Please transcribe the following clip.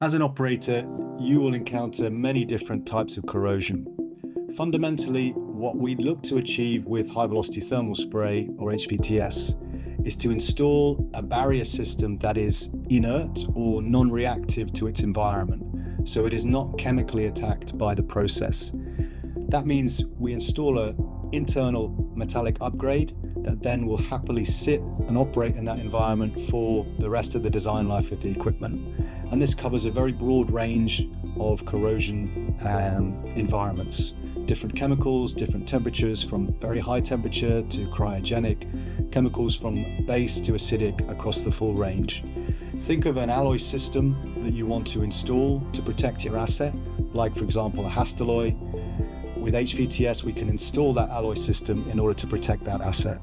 As an operator, you will encounter many different types of corrosion. Fundamentally, what we look to achieve with high velocity thermal spray, or HVTS, is to install a barrier system that is inert or non-reactive to its environment, so it is not chemically attacked by the process. That means we install an internal metallic upgrade that then will happily sit and operate in that environment for the rest of the design life of the equipment. And this covers a very broad range of corrosion environments. Different chemicals, different temperatures, from very high temperature to cryogenic, chemicals from base to acidic across the full range. Think of an alloy system that you want to install to protect your asset, like for example a Hastelloy. With HVTS, we can install that alloy system in order to protect that asset.